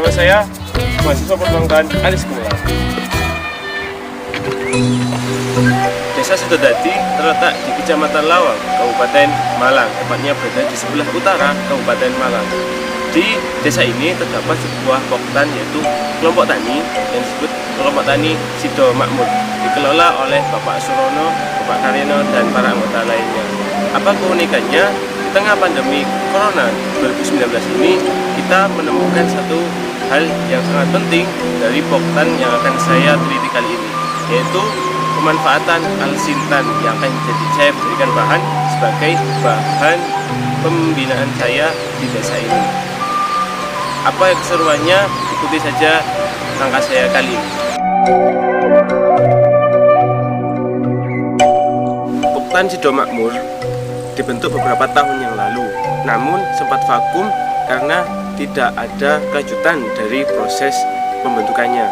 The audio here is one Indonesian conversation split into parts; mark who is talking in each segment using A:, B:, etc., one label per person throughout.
A: Nama saya mahasiswa perbankan Alis Gumilang. Desa Sidodadi terletak di Kecamatan Lawang, Kabupaten Malang, tepatnya berada di sebelah utara Kabupaten Malang. Di desa ini terdapat sebuah poktan, yaitu kelompok tani yang disebut kelompok tani Sido Makmur, dikelola oleh Bapak Surono, Bapak Karyono, dan para anggota lainnya. Apa keunikannya? Di tengah pandemi Corona 2019 ini, kita menemukan satu hal yang sangat penting dari poktan yang akan saya teliti kali ini, yaitu pemanfaatan alsintan yang akan saya berikan bahan sebagai bahan pembinaan saya di desa ini. Apa keseruannya? Ikuti saja langkah saya kali ini. Poktan Sido Makmur dibentuk beberapa tahun yang lalu, namun sempat vakum karena tidak ada kelanjutan dari proses pembentukannya.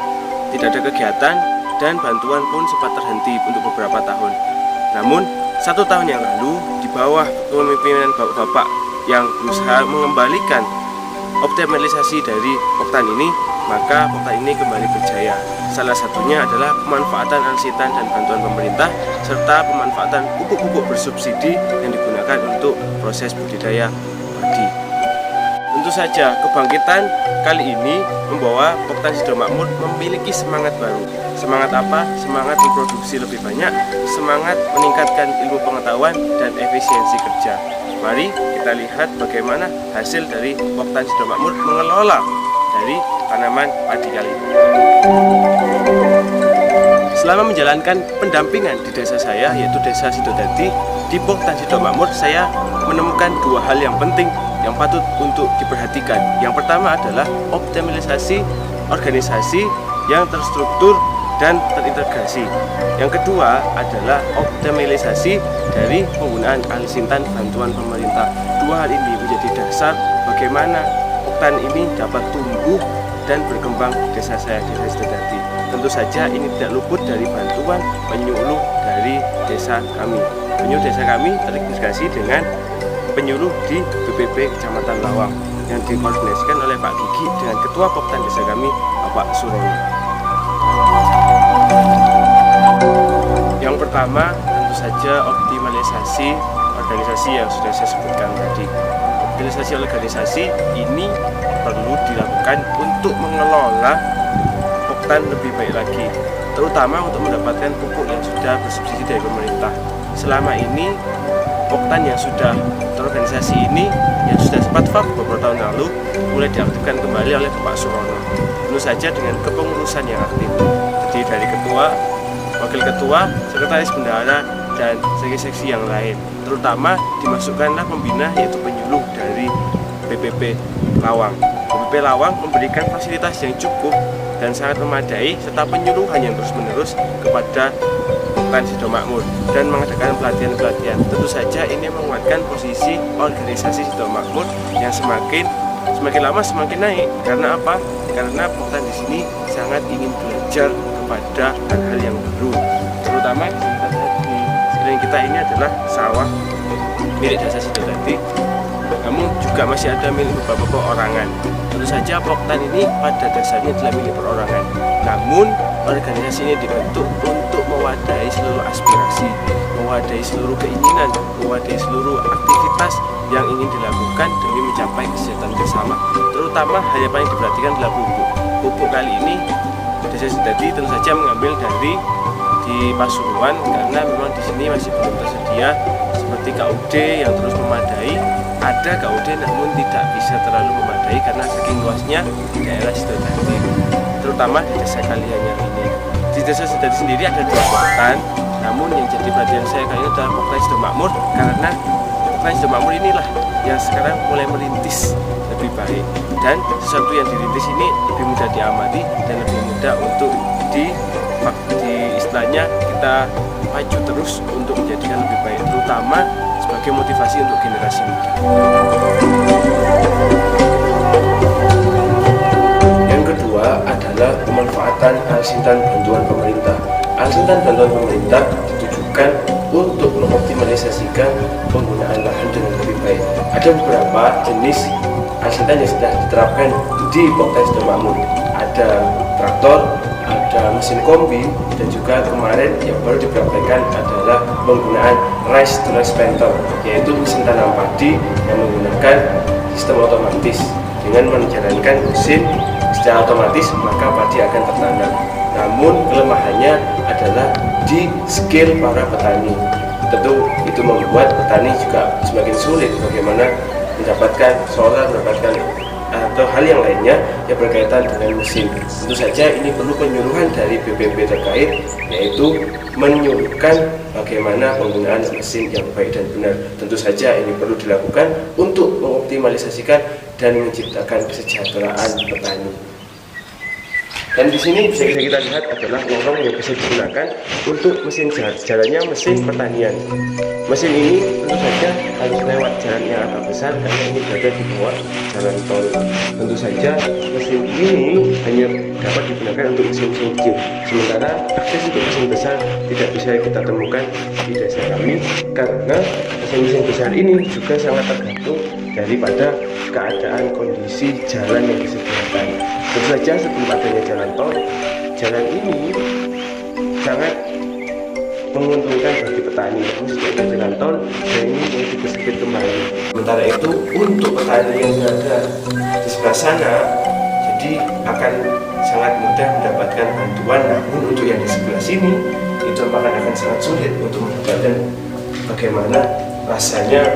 A: Tidak ada kegiatan dan bantuan pun sempat terhenti untuk beberapa tahun. Namun 1 tahun yang lalu, di bawah kepemimpinan bapak-bapak yang berusaha mengembalikan optimalisasi dari poktan ini, maka poktan ini kembali berjaya. Salah satunya adalah pemanfaatan alsintan dan bantuan pemerintah, serta pemanfaatan pupuk-pupuk bersubsidi yang digunakan untuk proses budidaya padi. Tentu saja kebangkitan kali ini membawa Poktan Sido Makmur memiliki semangat baru. Semangat apa? Semangat memproduksi lebih banyak, semangat meningkatkan ilmu pengetahuan dan efisiensi kerja. Mari kita lihat bagaimana hasil dari Poktan Sido Makmur mengelola dari tanaman padi kali ini. Selama menjalankan pendampingan di desa saya, yaitu Desa Sidodadi, di Poktan Sido Makmur, saya menemukan 2 hal yang penting yang patut untuk diperhatikan. Yang pertama adalah optimalisasi organisasi yang terstruktur dan terintegrasi. Yang kedua adalah optimalisasi dari penggunaan alsintan bantuan pemerintah. 2 hal ini menjadi dasar bagaimana poktan ini dapat tumbuh dan berkembang desa saya, Desa Sidodadi. Tentu saja ini tidak luput dari bantuan penyuluh dari desa kami. Penyuluh desa kami terintegrasi dengan penyuluh di BPP Kecamatan Lawang yang dikoordinasikan oleh Pak Gigi dengan Ketua Poktan desa kami, Bapak Surono. Yang pertama, tentu saja optimalisasi organisasi yang sudah saya sebutkan tadi. Optimalisasi organisasi ini perlu dilakukan untuk mengelola poktan lebih baik lagi, terutama untuk mendapatkan pupuk yang sudah bersubsidi dari pemerintah. Selama ini poktan yang sudah terorganisasi ini, yang sudah sempat vakum beberapa tahun lalu, mulai diaktifkan kembali oleh Bapak Surono. Tentu saja dengan kepengurusan yang aktif, terdiri dari ketua, wakil ketua, sekretaris bendahara, dan seksi-seksi yang lain. Terutama dimasukkanlah pembina, yaitu penyuluh dari BPP Lawang. BPP Lawang memberikan fasilitas yang cukup dan sangat memadai, serta penyuluhan yang terus-menerus kepada Poktan Sido Makmur dan mengadakan pelatihan-pelatihan. Tentu saja ini menguatkan posisi organisasi Sido Makmur yang semakin lama semakin naik. Karena apa? Karena Poktan di sini sangat ingin belajar kepada hal-hal yang baru. Terutama di sekeliling kita ini adalah sawah milik Desa Sidodadi, namun juga masih ada milik beberapa perorangan. Tentu saja Poktan ini pada dasarnya adalah milik perorangan. Namun organisasi ini dibentuk untuk mewadahi seluruh aspirasi, mewadahi seluruh keinginan, mewadahi seluruh aktivitas yang ingin dilakukan demi mencapai kesejahteraan bersama. Terutama hal yang paling diperhatikan adalah pupuk. Pupuk kali ini Desa Sidodadi tentu saja mengambil dari di Pasuruan, karena memang di sini masih belum tersedia seperti KUD yang terus memadai. Ada KUD namun tidak bisa terlalu memadai karena saking luasnya daerah Sidodadi, terutama di desa Kalianyar ini. Di Desa Sidodadi sendiri ada 2 poktan, namun yang jadi perhatian saya kali ini adalah Poktan Sido Makmur, karena Poktan Sido Makmur inilah yang sekarang mulai merintis lebih baik, dan sesuatu yang dirintis ini lebih mudah diamati dan lebih mudah untuk di istilahnya kita maju terus untuk menjadikan lebih baik, terutama sebagai motivasi untuk generasi muda. Yang kedua adalah pemanfaatan alsintan bantuan pemerintah. Alsintan bantuan pemerintah ditujukan untuk mengoptimalisasikan penggunaan lahan dengan lebih baik. Baik, ada beberapa jenis air sedan yang sudah diterapkan di Poktan Sidomakmur. Ada traktor, ada mesin kombi, dan juga kemarin yang baru dipraktekkan adalah penggunaan rice to rice planter, yaitu mesin tanam padi yang menggunakan sistem otomatis. Dengan menjalankan mesin secara otomatis, maka padi akan tertanam. Namun kelemahannya adalah di skill para petani. Tentu itu membuat petani juga semakin sulit bagaimana mendapatkan solar, mendapatkan atau hal yang lainnya yang berkaitan dengan mesin. Tentu saja ini perlu penyuluhan dari BPP terkait, yaitu menyuruhkan bagaimana penggunaan mesin yang baik dan benar. Tentu saja ini perlu dilakukan untuk mengoptimalisasikan dan menciptakan kesejahteraan petani. Dan di sini bisa kita lihat adalah lorong yang bisa digunakan untuk mesin jalannya mesin pertanian. Mesin ini tentu saja harus lewat jalan yang agak besar karena ini berada di bawah jalan tol. Tentu saja mesin ini hanya dapat digunakan untuk mesin-mesin kecil. Sementara akses untuk mesin besar tidak bisa kita temukan di desa kami karena mesin-mesin besar ini juga sangat tergantung daripada keadaan kondisi jalan yang disediakan. Tentu saja sebelum adanya jalan tol, jalan ini sangat menguntungkan bagi petani. Setelah jalan tol, jalan ini mulai dipersempit kembali. Sementara itu untuk petani yang berada di sebelah sana, jadi akan sangat mudah mendapatkan bantuan. Namun untuk yang di sebelah sini itu akan sangat sulit untuk mendapatkan bagaimana rasanya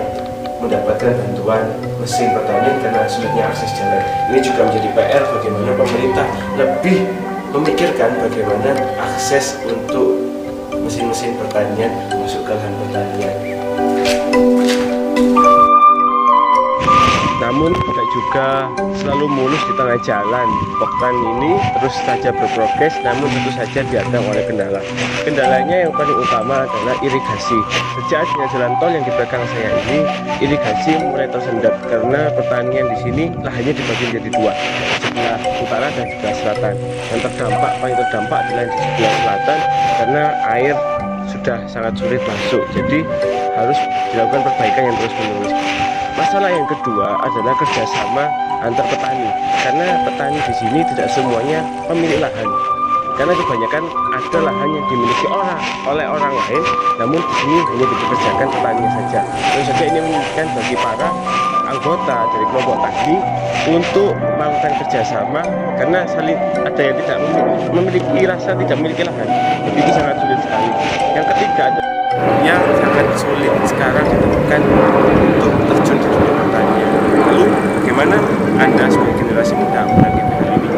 A: mendapatkan bantuan mesin pertanian karena sulitnya akses jalan. Ini juga menjadi PR bagaimana pemerintah lebih memikirkan bagaimana akses untuk mesin-mesin pertanian masuk ke lahan pertanian. Namun tidak juga selalu mulus di tengah jalan. Poktan ini terus saja berprogres, namun tentu saja dihadang oleh kendala. Kendalanya yang paling utama adalah irigasi. Sejak adanya jalan tol yang di belakang saya ini, irigasi mulai tersendat karena pertanian di sini lahannya dibagi menjadi dua, sebelah utara dan sebelah selatan. Yang paling terdampak adalah di sebelah selatan karena air sudah sangat sulit masuk. Jadi harus dilakukan perbaikan yang terus-menerus. Masalah yang kedua adalah kerjasama antar petani, karena petani di sini tidak semuanya pemilik lahan. Karena kebanyakan ada lahan yang dimiliki oleh orang lain, namun di sini hanya dipekerjakan petaninya saja. Tentu saja ini memungkinkan bagi para anggota dari kelompok tani untuk melakukan kerjasama, karena saling ada yang tidak memiliki rasa tidak memiliki lahan. Jadi ini sangat sulit sekali. Yang ketiga ada yang sangat sulit sekarang ditemukan untuk terjun di dunia pertanian. Lalu bagaimana Anda sebagai generasi muda menanggapi hal ini?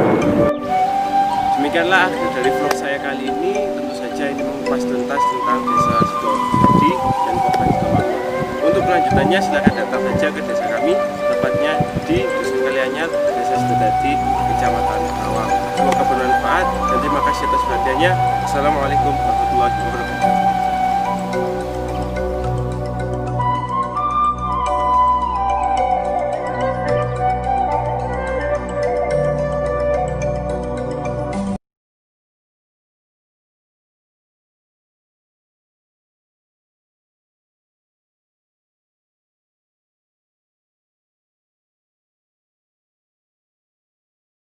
A: Demikianlah akhir dari vlog saya kali ini. Tentu saja ini mengupas tuntas tentang desa Sidowadi dan Poktan Sidomakmur. Untuk kelanjutannya silahkan datang saja ke desa kami, tepatnya di Dusun Kalianyar, Desa Sidowadi, Kecamatan Karawang. Semoga bermanfaat dan terima kasih atas perhatiannya. Assalamualaikum warahmatullahi wabarakatuh.